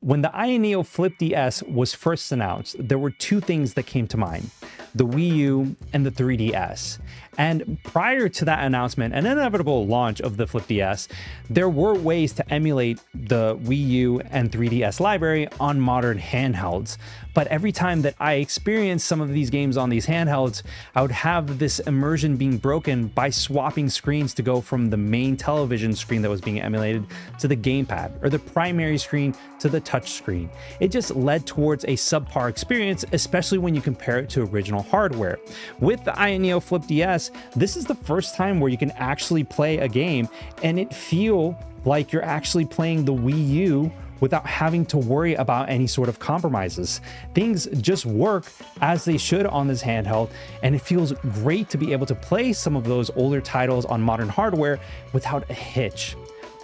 When the Ayaneo Flip DS was first announced, there were two things that came to mind: the Wii U and the 3DS. And prior to that announcement and inevitable launch of the Flip DS, there were ways to emulate the Wii U and 3DS library on modern handhelds. But every time that I experienced some of these games on these handhelds, I would have this immersion being broken by swapping screens to go from the main television screen that was being emulated to the gamepad, or the primary screen to the touch screen. It just led towards a subpar experience, especially when you compare it to original hardware. With the Ayaneo Flip DS, this is the first time where you can actually play a game and it feel like you're actually playing the Wii U without having to worry about any sort of compromises. Things just work as they should on this handheld, and it feels great to be able to play some of those older titles on modern hardware without a hitch.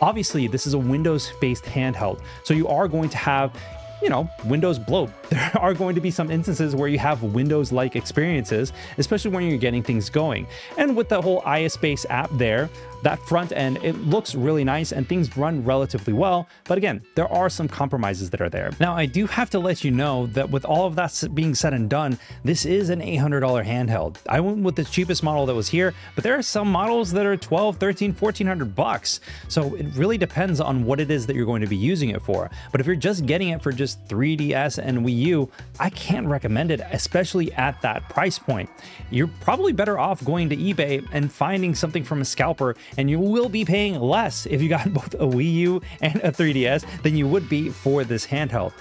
Obviously, this is a Windows-based handheld, so you are going to have, Windows bloat. There are going to be some instances where you have Windows-like experiences, especially when you're getting things going. And with the whole AyaSpace app there, that front end, it looks really nice and things run relatively well. But again, there are some compromises that are there. Now, I do have to let you know that with all of that being said and done, this is an $800 handheld. I went with the cheapest model that was here, but there are some models that are $1,200, $1,300, $1,400. So it really depends on what it is that you're going to be using it for. But if you're just getting it for just 3DS and Wii U, I can't recommend it, especially at that price point. You're probably better off going to eBay and finding something from a scalper, and you will be paying less if you got both a Wii U and a 3DS than you would be for this handheld.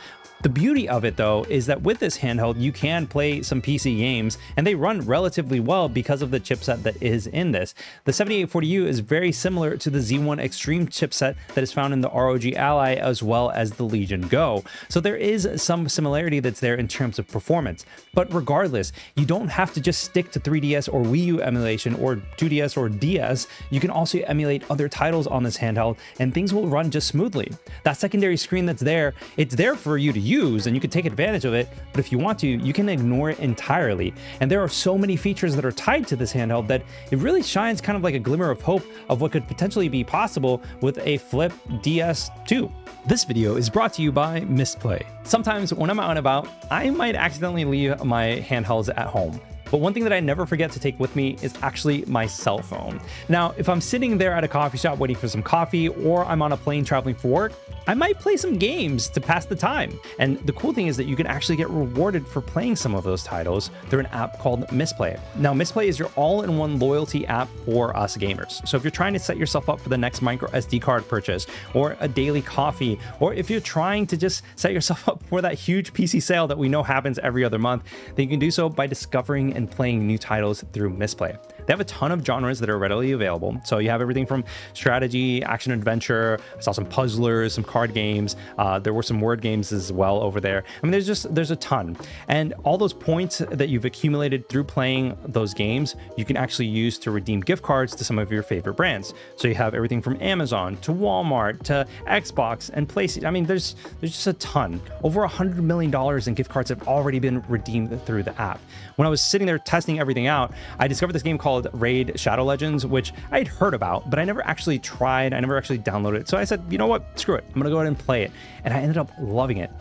The beauty of it, though, is that with this handheld, you can play some PC games, and they run relatively well because of the chipset that is in this. The 7840U is very similar to the Z1 Extreme chipset that is found in the ROG Ally, as well as the Legion Go. So there is some similarity that's there in terms of performance. But regardless, you don't have to just stick to 3DS or Wii U emulation or 2DS or DS. You can also emulate other titles on this handheld, and things will run just smoothly. That secondary screen that's there, it's there for you to use and you can take advantage of it, but if you want to, you can ignore it entirely. And there are so many features that are tied to this handheld that it really shines kind of like a glimmer of hope of what could potentially be possible with a Flip DS2. This video is brought to you by Misplay. Sometimes when I'm out and about, I might accidentally leave my handhelds at home. But one thing that I never forget to take with me is actually my cell phone. Now, if I'm sitting there at a coffee shop waiting for some coffee, or I'm on a plane traveling for work, I might play some games to pass the time. And the cool thing is that you can actually get rewarded for playing some of those titles through an app called Misplay. Now, Misplay is your all-in-one loyalty app for us gamers. So if you're trying to set yourself up for the next micro SD card purchase, or a daily coffee, or if you're trying to just set yourself up for that huge PC sale that we know happens every other month, then you can do so by discovering and playing new titles through Misplay. They have a ton of genres that are readily available. So you have everything from strategy, action, adventure. I saw some puzzlers, some card games. There were some word games as well over there. I mean, there's a ton. And all those points that you've accumulated through playing those games, you can actually use to redeem gift cards to some of your favorite brands. So you have everything from Amazon to Walmart to Xbox and PlayStation. I mean, there's just a ton. Over $100 million in gift cards have already been redeemed through the app. When I was sitting there testing everything out, I discovered this game called Raid Shadow Legends, which I had heard about, but I never actually tried. I never actually downloaded it. So I said, you know what? Screw it. I'm going to go ahead and play it. And I ended up loving it.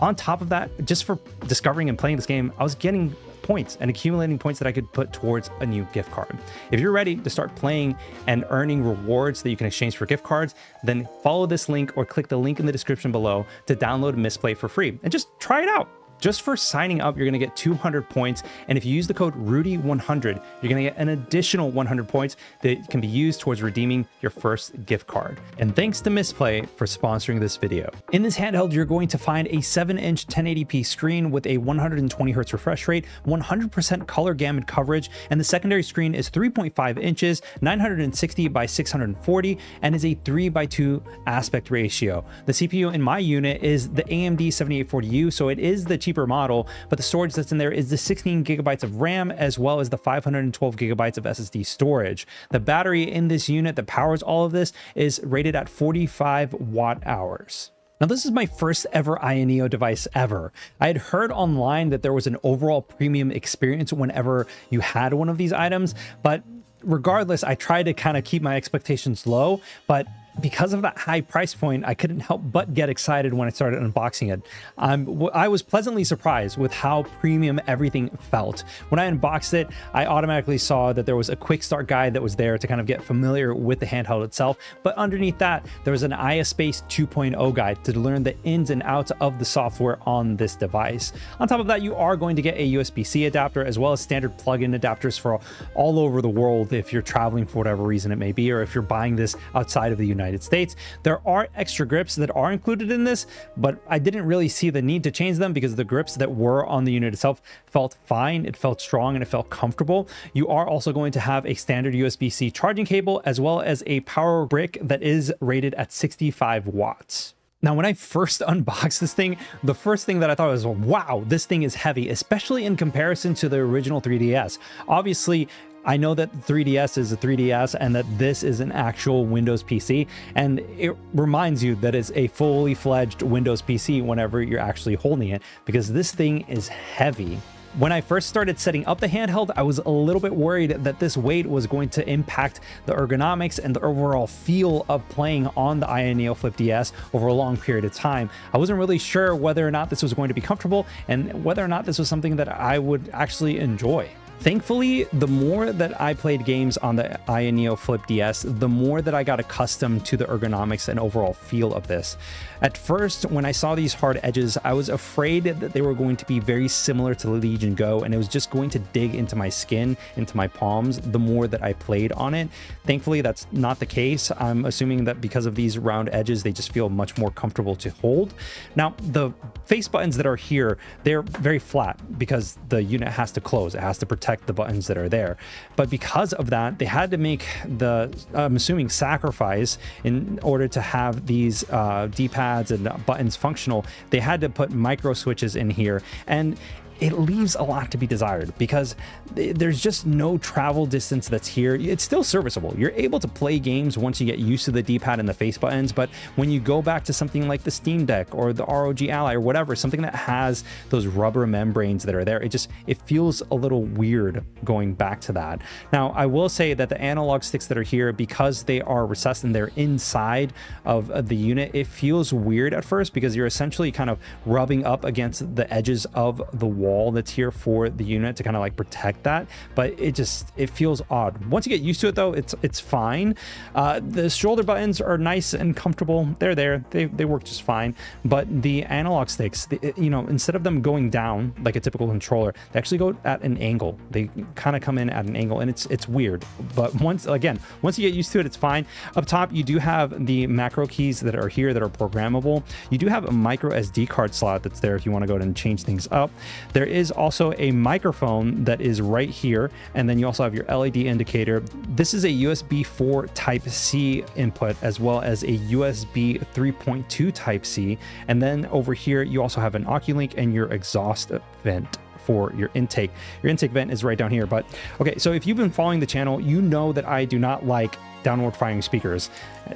On top of that, just for discovering and playing this game, I was getting points and accumulating points that I could put towards a new gift card. If you're ready to start playing and earning rewards that you can exchange for gift cards, then follow this link or click the link in the description below to download Misplay for free and just try it out. Just for signing up, you're going to get 200 points. And if you use the code RUDY100, you're going to get an additional 100 points that can be used towards redeeming your first gift card. And thanks to Misplay for sponsoring this video. In this handheld, you're going to find a 7-inch 1080p screen with a 120 Hz refresh rate, 100% color gamut coverage, and the secondary screen is 3.5 inches, 960 by 640, and is a 3:2 aspect ratio. The CPU in my unit is the AMD 7840U, so it is the cheaper model, but the storage that's in there is the 16 gigabytes of RAM as well as the 512 gigabytes of SSD storage. The battery in this unit that powers all of this is rated at 45 watt hours. Now, this is my first ever Ayaneo device ever. I had heard online that there was an overall premium experience whenever you had one of these items, but regardless, I tried to kind of keep my expectations low, but because of that high price point, I couldn't help but get excited when I started unboxing it. I was pleasantly surprised with how premium everything felt. When I unboxed it, I automatically saw that there was a quick start guide that was there to kind of get familiar with the handheld itself, but underneath that, there was an AyaSpace 2.0 guide to learn the ins and outs of the software on this device. On top of that, you are going to get a USB-C adapter as well as standard plug-in adapters for all over the world if you're traveling for whatever reason it may be, or if you're buying this outside of the United States. There are extra grips that are included in this, but I didn't really see the need to change them because the grips that were on the unit itself felt fine, it felt strong, and it felt comfortable. You are also going to have a standard USB-C charging cable as well as a power brick that is rated at 65 watts. Now, when I first unboxed this thing, the first thing that I thought was, wow, this thing is heavy, especially in comparison to the original 3DS. Obviously, I know that 3DS is a 3DS and that this is an actual Windows PC, and it reminds you that it's a fully fledged Windows PC whenever you're actually holding it, because this thing is heavy. When I first started setting up the handheld, I was a little bit worried that this weight was going to impact the ergonomics and the overall feel of playing on the Ayaneo Flip DS over a long period of time. I wasn't really sure whether or not this was going to be comfortable and whether or not this was something that I would actually enjoy. Thankfully, the more that I played games on the Ayaneo Flip DS, the more that I got accustomed to the ergonomics and overall feel of this. At first, when I saw these hard edges, I was afraid that they were going to be very similar to the Legion Go, and it was just going to dig into my skin, into my palms, the more that I played on it. Thankfully, that's not the case. I'm assuming that because of these round edges, they just feel much more comfortable to hold. Now, the face buttons that are here, they're very flat because the unit has to close. It has to protect the buttons that are there. But because of that, they had to make the, I'm assuming, sacrifice in order to have these D-pads and buttons functional. They had to put micro switches in here, and it leaves a lot to be desired because there's just no travel distance that's here. It's still serviceable. You're able to play games once you get used to the D-pad and the face buttons, but when you go back to something like the Steam Deck or the ROG Ally or whatever, something that has those rubber membranes that are there, it feels a little weird going back to that. Now, I will say that the analog sticks that are here, because they are recessed and they're inside of the unit, it feels weird at first because you're essentially kind of rubbing up against the edges of the wall that's here for the unit to kind of like protect that, but it feels odd. Once you get used to it though, it's fine. The shoulder buttons are nice and comfortable. They're there, they work just fine, but the analog sticks, you know, instead of them going down like a typical controller, they actually go at an angle. They kind of come in at an angle, and it's weird, but once you get used to it, it's fine. Up top, you do have the macro keys that are here that are programmable. You do have a micro SD card slot that's there if you want to go ahead and change things up. There is also a microphone that is right here, and then you also have your LED indicator. This is a USB 4 Type-C input as well as a USB 3.2 Type-C, and then over here you also have an Oculink and your exhaust vent for your intake. Your intake vent is right down here. But okay, so if you've been following the channel, you know that I do not like downward firing speakers.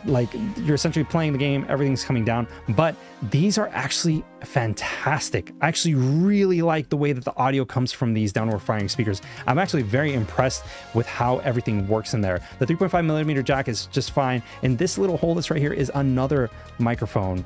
Like, you're essentially playing the game, everything's coming down, but these are actually fantastic. I actually really like the way that the audio comes from these downward firing speakers. I'm actually very impressed with how everything works in there. The 3.5mm jack is just fine, and this little hole that's right here is another microphone.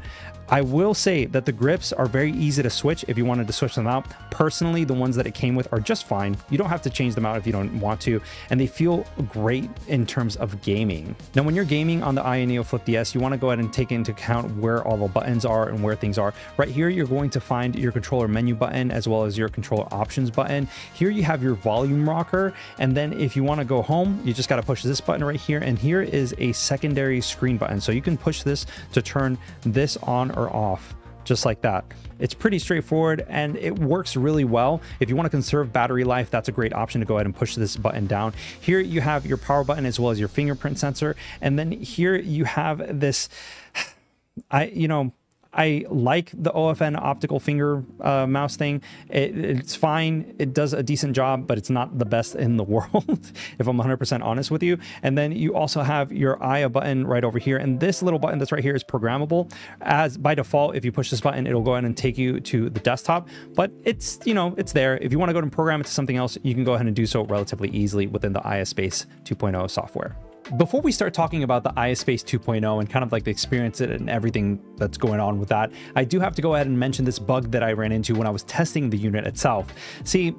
I will say that the grips are very easy to switch if you wanted to switch them out. Personally, the ones that it came with are just fine. You don't have to change them out if you don't want to, and they feel great in terms of gaming. Now, when you're gaming on the Ayaneo Flip DS, you want to go ahead and take into account where all the buttons are and where things are. Right here, you're going to find your controller menu button as well as your controller options button. Here you have your volume rocker, and then if you want to go home, you just got to push this button right here, and here is a secondary screen button. So you can push this to turn this on or off, just like that. It's pretty straightforward and it works really well. If you want to conserve battery life, that's a great option to go ahead and push this button down. Here you have your power button as well as your fingerprint sensor, and then here you have this, I like the OFN optical finger mouse thing. It's fine. It does a decent job, but it's not the best in the world, if I'm 100% honest with you. And then you also have your Aya button right over here. And this little button that's right here is programmable. As by default, if you push this button, it'll go ahead and take you to the desktop. But it's, it's there. If you want to go and program it to something else, you can go ahead and do so relatively easily within the AyaSpace 2.0 software. Before we start talking about the AyaSpace 2.0 and kind of like the experience and everything that's going on with that, I do have to go ahead and mention this bug that I ran into when I was testing the unit itself. See,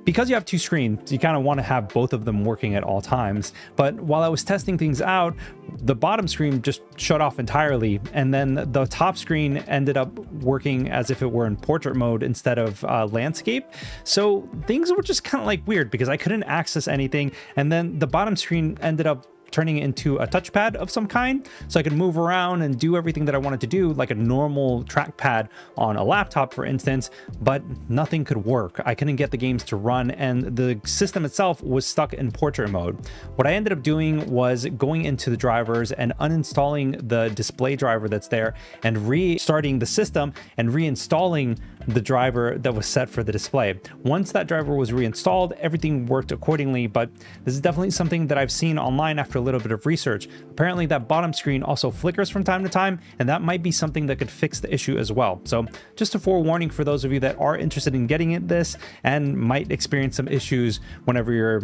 because you have two screens, you kind of want to have both of them working at all times. But while I was testing things out, the bottom screen just shut off entirely. And then the top screen ended up working as if it were in portrait mode instead of landscape. So things were just kind of like weird because I couldn't access anything. And then the bottom screen ended up turning it into a touchpad of some kind, so I could move around and do everything that I wanted to do like a normal trackpad on a laptop, for instance, but nothing could work. I couldn't get the games to run, and the system itself was stuck in portrait mode. What I ended up doing was going into the drivers and uninstalling the display driver that's there and restarting the system and reinstalling the driver that was set for the display. Once that driver was reinstalled, everything worked accordingly, but this is definitely something that I've seen online after a little bit of research. Apparently that bottom screen also flickers from time to time, and that might be something that could fix the issue as well. So just a forewarning for those of you that are interested in getting at this and might experience some issues whenever you're,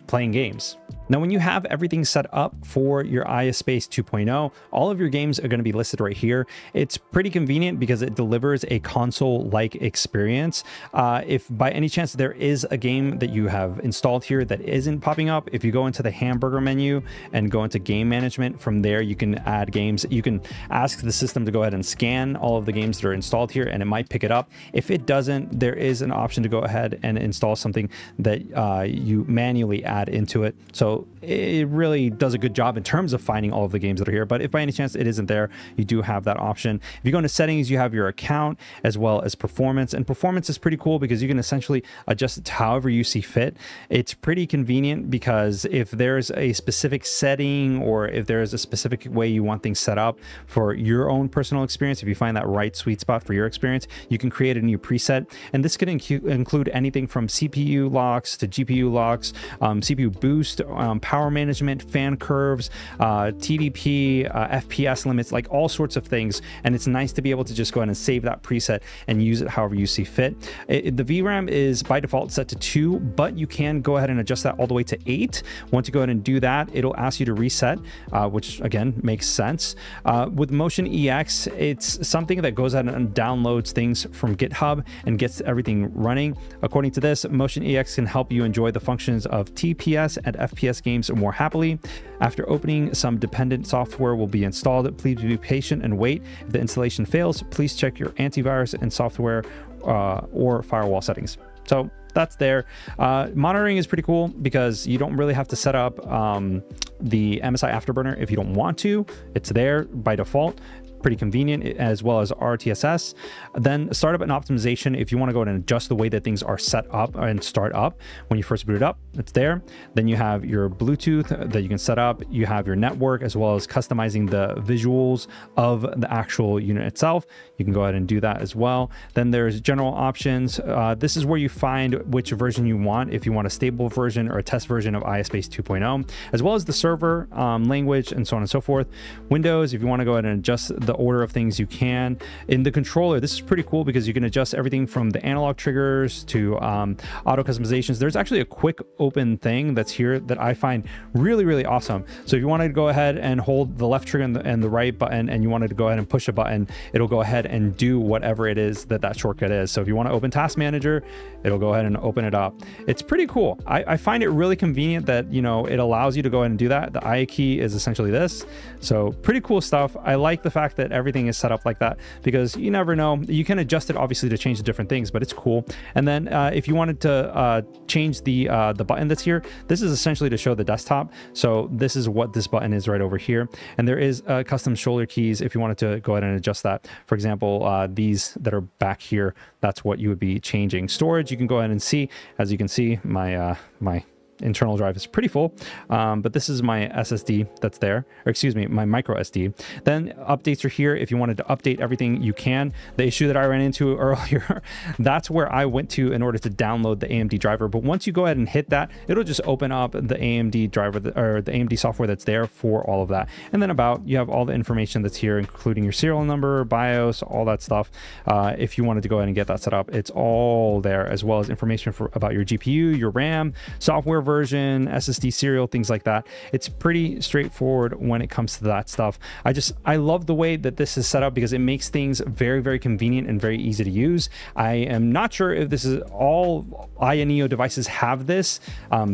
playing games. Now, when you have everything set up for your AyaSpace 2.0, all of your games are going to be listed right here. It's pretty convenient because it delivers a console-like experience. If by any chance there is a game that you have installed here that isn't popping up, if you go into the hamburger menu and go into game management, from there you can add games. You can ask the system to go ahead and scan all of the games that are installed here, and it might pick it up. If it doesn't, there is an option to go ahead and install something that you manually add into it. So it really does a good job in terms of finding all of the games that are here. But if by any chance it isn't there, you do have that option. If you go into settings, you have your account as well as performance, and performance is pretty cool because you can essentially adjust it to however you see fit. It's pretty convenient because if there's a specific setting or if there's a specific way you want things set up for your own personal experience, if you find that right sweet spot for your experience, you can create a new preset. And this could include anything from CPU locks to GPU locks, CPU boost, power management, fan curves, TDP, FPS limits, like all sorts of things. And it's nice to be able to just go ahead and save that preset and use it however you see fit. The VRAM is by default set to 2, but you can go ahead and adjust that all the way to 8. Once you go ahead and do that, it'll ask you to reset, which again makes sense. With Motion EX, it's something that goes ahead and downloads things from GitHub and gets everything running. According to this, Motion EX can help you enjoy the functions of TPS and FPS games more happily. After opening, some dependent software will be installed. Please be patient and wait. If the installation fails, please check your antivirus and software or firewall settings. So that's there. Monitoring is pretty cool because you don't really have to set up the MSI Afterburner if you don't want to. It's there by default. Pretty convenient, as well as RTSS. Then startup and optimization, if you want to go ahead and adjust the way that things are set up and start up when you first boot it up, it's there. Then you have your Bluetooth that you can set up. You have your network, as well as customizing the visuals of the actual unit itself. You can go ahead and do that as well. Then there's general options. This is where you find which version you want, if you want a stable version or a test version of AyaSpace 2.0, as well as the server, language, and so on and so forth. Windows, if you want to go ahead and adjust the order of things, you can. In the controller, this is pretty cool because you can adjust everything from the analog triggers to auto customizations. There's actually a quick open thing that's here that I find really, really awesome. So if you wanted to go ahead and hold the left trigger and the right button, and you wanted to go ahead and push a button, it'll go ahead and do whatever it is that shortcut is. So if you want to open Task Manager, it'll go ahead and open it up. It's pretty cool. I find it really convenient that, it allows you to go ahead and do that. The I key is essentially this. So pretty cool stuff. I like the fact that everything is set up like that because you never know. You can adjust it obviously to change the different things, but it's cool. And then if you wanted to change the button that's here, this is essentially to show the desktop. So this is what this button is right over here. And there is custom shoulder keys if you wanted to go ahead and adjust that. For example, these that are back here, that's what you would be changing. Storage, you can go ahead and see. As you can see, my internal drive is pretty full, but this is my SSD that's there, or excuse me, my micro SD. Then updates are here. If you wanted to update everything, you can. The issue that I ran into earlier, that's where I went to in order to download the AMD driver. But once you go ahead and hit that, it'll just open up the AMD driver or the AMD software that's there for all of that. And then you have all the information that's here, including your serial number, BIOS, all that stuff. If you wanted to go ahead and get that set up, it's all there, as well as information about your GPU, your RAM, software version, SSD serial, things like that. It's pretty straightforward when it comes to that stuff. I love the way that this is set up because it makes things very, very convenient and very easy to use. I am not sure if this is all Ayaneo devices have this,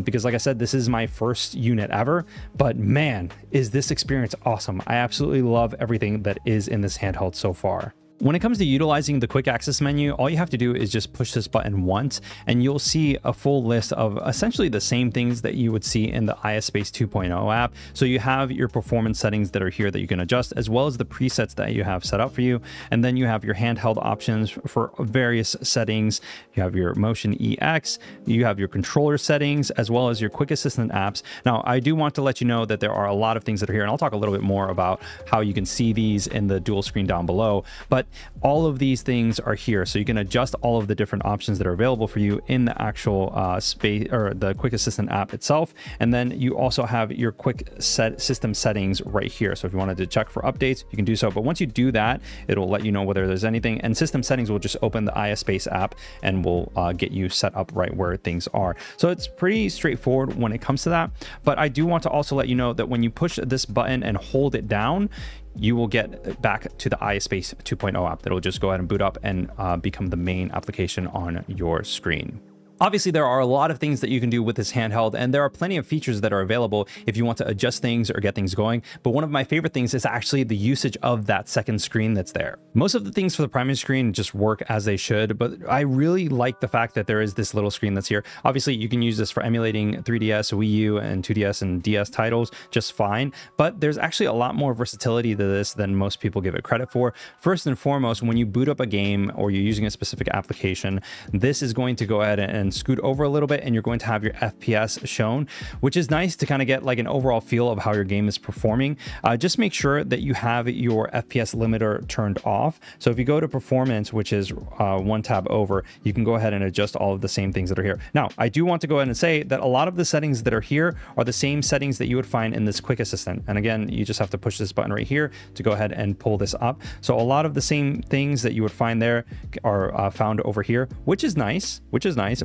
because like I said, this is my first unit ever, but man, is this experience awesome. I absolutely love everything that is in this handheld so far. When it comes to utilizing the quick access menu, all you have to do is just push this button once and you'll see a full list of essentially the same things that you would see in the AyaSpace 2.0 app. So you have your performance settings that are here that you can adjust, as well as the presets that you have set up for you. And then you have your handheld options for various settings. You have your Motion EX, you have your controller settings, as well as your quick assistant apps. Now, I do want to let you know that there are a lot of things that are here, and I'll talk a little bit more about how you can see these in the dual screen down below. But all of these things are here, so you can adjust all of the different options that are available for you in the actual space or the quick assistant app itself. And then you also have your quick system settings right here. So if you wanted to check for updates, you can do so. But once you do that, it'll let you know whether there's anything, and system settings will just open the AyaSpace app and will get you set up right where things are. So it's pretty straightforward when it comes to that. But I do want to also let you know that when you push this button and hold it down, you will get back to the AyaSpace 2.0 app that'll just go ahead and boot up and become the main application on your screen. Obviously, there are a lot of things that you can do with this handheld, and there are plenty of features that are available if you want to adjust things or get things going. But one of my favorite things is actually the usage of that second screen that's there. Most of the things for the primary screen just work as they should, but I really like the fact that there is this little screen that's here. Obviously, you can use this for emulating 3DS, Wii U, and 2DS and DS titles just fine, but there's actually a lot more versatility to this than most people give it credit for. First and foremost, when you boot up a game or you're using a specific application, this is going to go ahead and scoot over a little bit, and you're going to have your FPS shown, which is nice to kind of get like an overall feel of how your game is performing. Just make sure that you have your FPS limiter turned off. So if you go to performance, which is one tab over, you can go ahead and adjust all of the same things that are here. Now, I do want to go ahead and say that a lot of the settings that are here are the same settings that you would find in this quick assistant. And again, you just have to push this button right here to go ahead and pull this up. So a lot of the same things that you would find there are found over here, which is nice,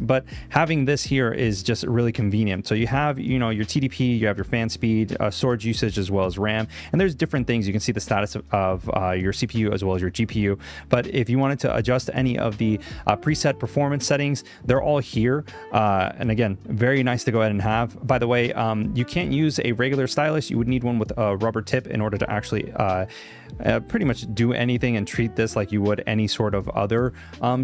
but having this here is just really convenient. So you have, you know, your TDP, you have your fan speed, storage usage, as well as RAM, and there's different things. You can see the status of your CPU as well as your GPU. But if you wanted to adjust any of the preset performance settings, they're all here. And again, very nice to go ahead and have. By the way, you can't use a regular stylus. You would need one with a rubber tip in order to actually pretty much do anything and treat this like you would any sort of other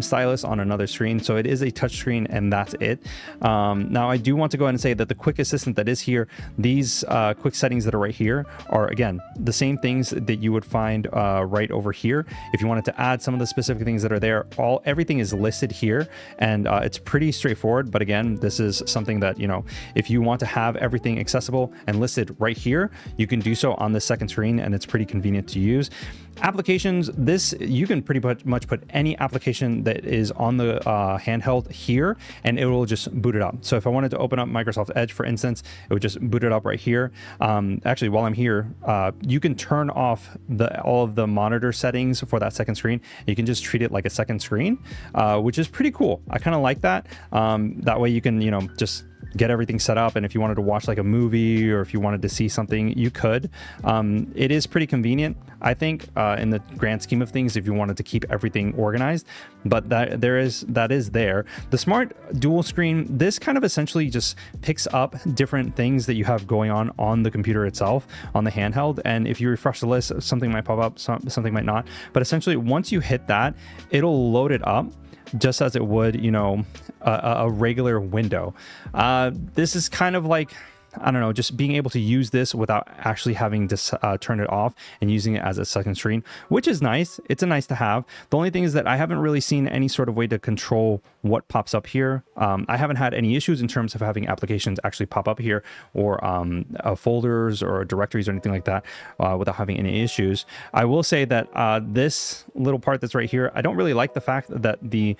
stylus on another screen. So it is a touch screen, and that's it. Now, I do want to go ahead and say that the quick assistant that is here, these quick settings that are right here are, again, the same things that you would find right over here. If you wanted to add some of the specific things that are there, everything is listed here, and it's pretty straightforward. But again, this is something that, you know, if you want to have everything accessible and listed right here, you can do so on the second screen, and it's pretty convenient to use. Applications, this, you can pretty much put any application that is on the handheld here, and it will just boot it up. So if I wanted to open up Microsoft Edge, for instance, it would just boot it up right here. Actually, while I'm here, you can turn off all of the monitor settings for that second screen. You can just treat it like a second screen, which is pretty cool. I kind of like that. That way you can, you know, just get everything set up, and if you wanted to watch like a movie or if you wanted to see something, you could. It is pretty convenient, I think, in the grand scheme of things, if you wanted to keep everything organized. But that is there. The smart dual screen, this kind of essentially just picks up different things that you have going on the computer itself, on the handheld, and if you refresh the list, something might pop up, something might not. But essentially, once you hit that, it'll load it up just as it would, you know, a regular window. This is kind of like, I don't know, just being able to use this without actually having to turn it off and using it as a second screen, which is nice. It's a nice to have. The only thing is that I haven't really seen any sort of way to control what pops up here. I haven't had any issues in terms of having applications actually pop up here, or folders or directories or anything like that, without having any issues. I will say that this little part that's right here, I don't really like the fact that the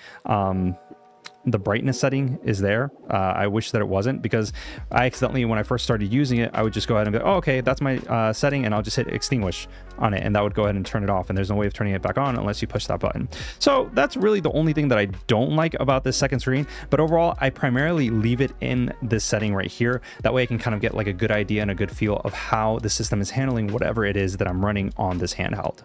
the brightness setting is there. I wish that it wasn't, because I accidentally, when I first started using it, I would just go ahead and be like, oh, okay, that's my setting, and I'll just hit extinguish on it, and that would go ahead and turn it off, and there's no way of turning it back on unless you push that button. So that's really the only thing that I don't like about this second screen, but overall, I primarily leave it in this setting right here. That way I can kind of get like a good idea and a good feel of how the system is handling whatever it is that I'm running on this handheld.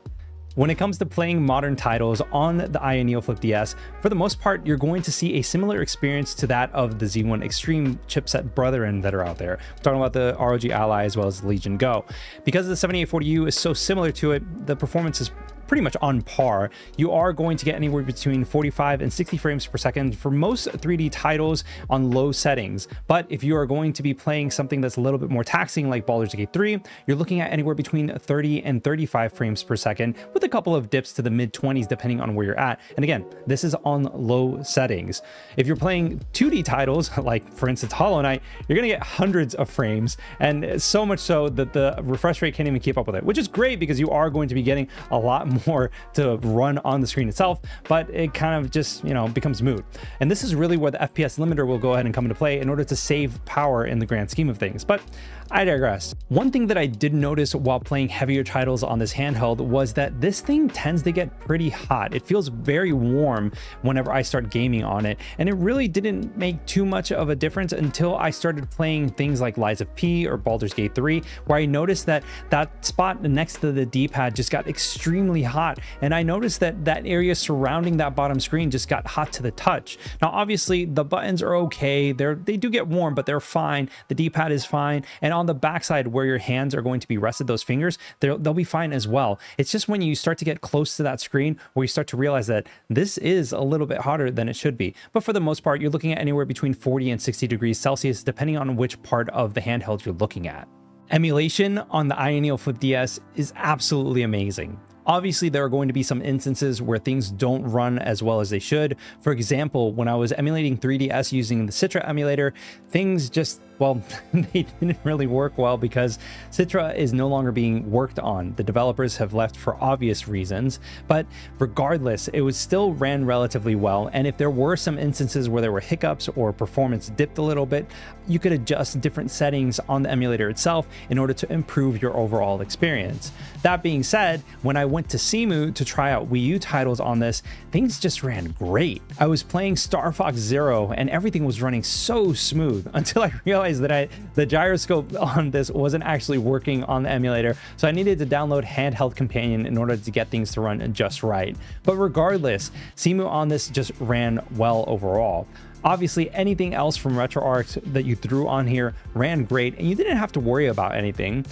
When it comes to playing modern titles on the Ayaneo Flip DS, for the most part, you're going to see a similar experience to that of the Z1 Extreme chipset brethren that are out there. We're talking about the ROG Ally as well as the Legion Go. Because the 7840U is so similar to it, the performance is pretty much on par. You are going to get anywhere between 45 and 60 frames per second for most 3D titles on low settings. But if you are going to be playing something that's a little bit more taxing like Baldur's Gate 3, you're looking at anywhere between 30 and 35 frames per second with a couple of dips to the mid 20s depending on where you're at. And again, this is on low settings. If you're playing 2D titles, like for instance Hollow Knight, you're gonna get hundreds of frames, and so much so that the refresh rate can't even keep up with it, which is great because you are going to be getting a lot more to run on the screen itself, but it kind of just, you know, becomes moot. And this is really where the FPS limiter will go ahead and come into play in order to save power in the grand scheme of things. But I digress. One thing that I did notice while playing heavier titles on this handheld was that this thing tends to get pretty hot. It feels very warm whenever I start gaming on it, and it really didn't make too much of a difference until I started playing things like Lies of P or Baldur's Gate 3, where I noticed that that spot next to the D-pad just got extremely hot, and I noticed that that area surrounding that bottom screen just got hot to the touch. Now obviously the buttons are okay, they do get warm, but they're fine. The D-pad is fine, and on the backside where your hands are going to be rested, those fingers, they'll be fine as well. It's just when you start to get close to that screen where you start to realize that this is a little bit hotter than it should be. But for the most part, you're looking at anywhere between 40 and 60 degrees Celsius, depending on which part of the handheld you're looking at. Emulation on the Ayaneo Flip DS is absolutely amazing. Obviously, there are going to be some instances where things don't run as well as they should. For example, when I was emulating 3DS using the Citra emulator, things just, well, they didn't really work well because Citra is no longer being worked on. The developers have left for obvious reasons, but regardless, it was still ran relatively well. And if there were some instances where there were hiccups or performance dipped a little bit, you could adjust different settings on the emulator itself in order to improve your overall experience. That being said, when I went to Cemu to try out Wii U titles on this, things just ran great. I was playing Star Fox Zero and everything was running so smooth until I realized that the gyroscope on this wasn't actually working on the emulator, so I needed to download Handheld Companion in order to get things to run just right. But regardless, Cemu on this just ran well overall. Obviously, anything else from RetroArch that you threw on here ran great, and you didn't have to worry about anything.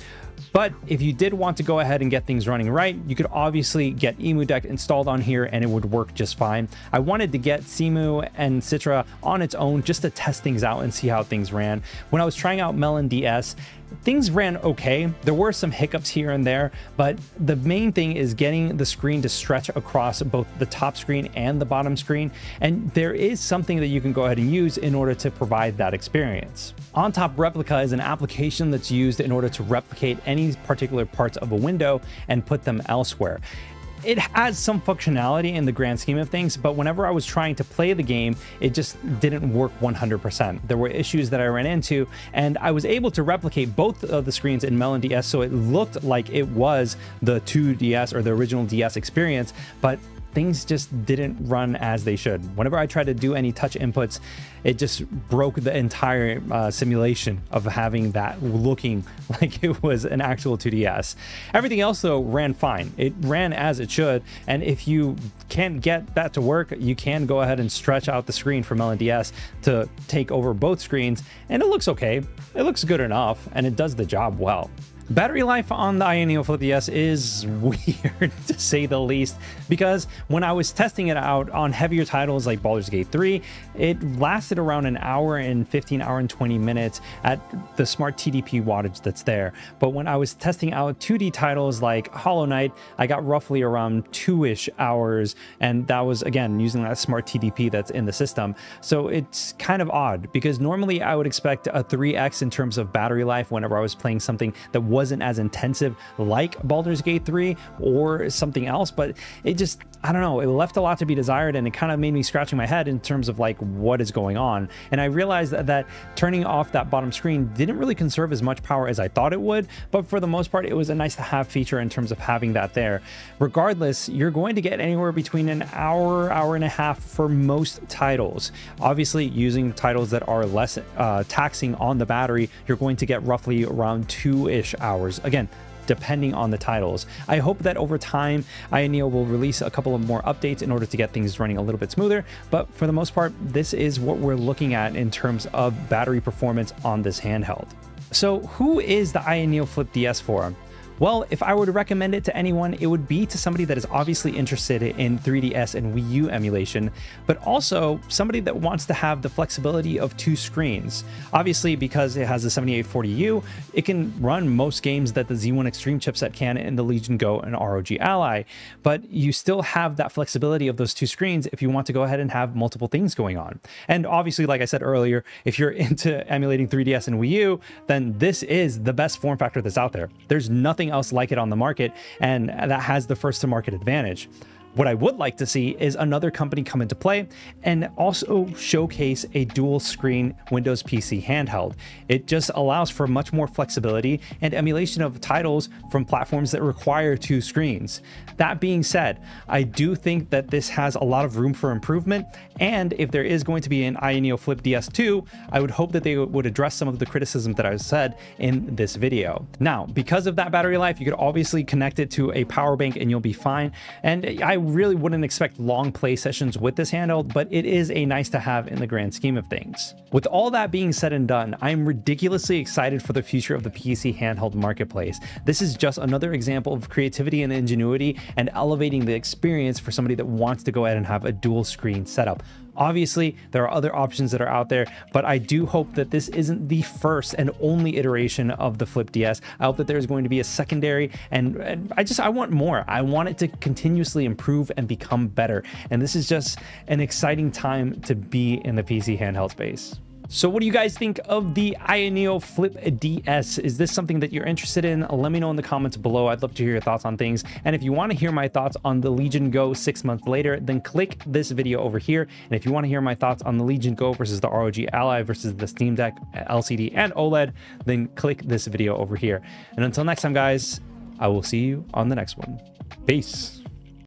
But if you did want to go ahead and get things running right, you could obviously get EmuDeck installed on here and it would work just fine. I wanted to get Cemu and Citra on its own just to test things out and see how things ran. When I was trying out Melon DS, things ran okay. There were some hiccups here and there, but the main thing is getting the screen to stretch across both the top screen and the bottom screen. And there is something that you can go ahead and use in order to provide that experience. On-Top Replica is an application that's used in order to replicate any particular parts of a window and put them elsewhere. It has some functionality in the grand scheme of things, but whenever I was trying to play the game, it just didn't work 100%. There were issues that I ran into, and I was able to replicate both of the screens in Melon DS, so it looked like it was the 2DS or the original DS experience, but things just didn't run as they should. Whenever I tried to do any touch inputs, it just broke the entire simulation of having that looking like it was an actual 2DS. Everything else though ran fine. It ran as it should, and if you can't get that to work, you can go ahead and stretch out the screen for Melon DS to take over both screens, and it looks okay. It looks good enough, and it does the job well. Battery life on the Ayaneo Flip DS is weird to say the least, because when I was testing it out on heavier titles like Baldur's Gate 3, it lasted around an hour and 15 hour and 20 minutes at the smart TDP wattage that's there. But when I was testing out 2D titles like Hollow Knight, I got roughly around 2-ish hours, and that was again using that smart TDP that's in the system. So it's kind of odd, because normally I would expect a 3x in terms of battery life whenever I was playing something that wasn't as intensive like Baldur's Gate 3 or something else, but it just, I don't know, it left a lot to be desired, and it kind of made me scratching my head in terms of like what is going on. And I realized that turning off that bottom screen didn't really conserve as much power as I thought it would, but for the most part, it was a nice to have feature in terms of having that there. Regardless, you're going to get anywhere between an hour, hour and a half for most titles. Obviously, using titles that are less taxing on the battery, you're going to get roughly around 2-ish hours. Again, depending on the titles. I hope that over time, Ayaneo will release a couple of more updates in order to get things running a little bit smoother. But for the most part, this is what we're looking at in terms of battery performance on this handheld. So who is the Ayaneo Flip DS for? Well, if I were to recommend it to anyone, it would be to somebody that is obviously interested in 3DS and Wii U emulation, but also somebody that wants to have the flexibility of 2 screens. Obviously, because it has the 7840U, it can run most games that the Z1 Extreme chipset can in the Legion Go and ROG Ally, but you still have that flexibility of those 2 screens if you want to go ahead and have multiple things going on. And obviously, like I said earlier, if you're into emulating 3DS and Wii U, then this is the best form factor that's out there. There's nothing else like it on the market, and that has the first to market advantage. What I would like to see is another company come into play and also showcase a dual screen Windows PC handheld. It just allows for much more flexibility and emulation of titles from platforms that require 2 screens. That being said, I do think that this has a lot of room for improvement, and if there is going to be an Ayaneo Flip DS2, I would hope that they would address some of the criticism that I said in this video. Now, because of that battery life, you could obviously connect it to a power bank and you'll be fine. And I really wouldn't expect long play sessions with this handheld, but it is a nice to have in the grand scheme of things. With all that being said and done, I'm ridiculously excited for the future of the PC handheld marketplace. This is just another example of creativity and ingenuity and elevating the experience for somebody that wants to go ahead and have a dual screen setup. Obviously, there are other options that are out there, but I do hope that this isn't the first and only iteration of the Flip DS. I hope that there's going to be a secondary, and I want more. I want it to continuously improve and become better. And this is just an exciting time to be in the PC handheld space. So what do you guys think of the Ayaneo Flip DS? Is this something that you're interested in? Let me know in the comments below. I'd love to hear your thoughts on things. And if you want to hear my thoughts on the Legion Go 6 months later, then click this video over here. And if you want to hear my thoughts on the Legion Go versus the ROG Ally versus the Steam Deck LCD and OLED, then click this video over here. And until next time, guys, I will see you on the next one. Peace.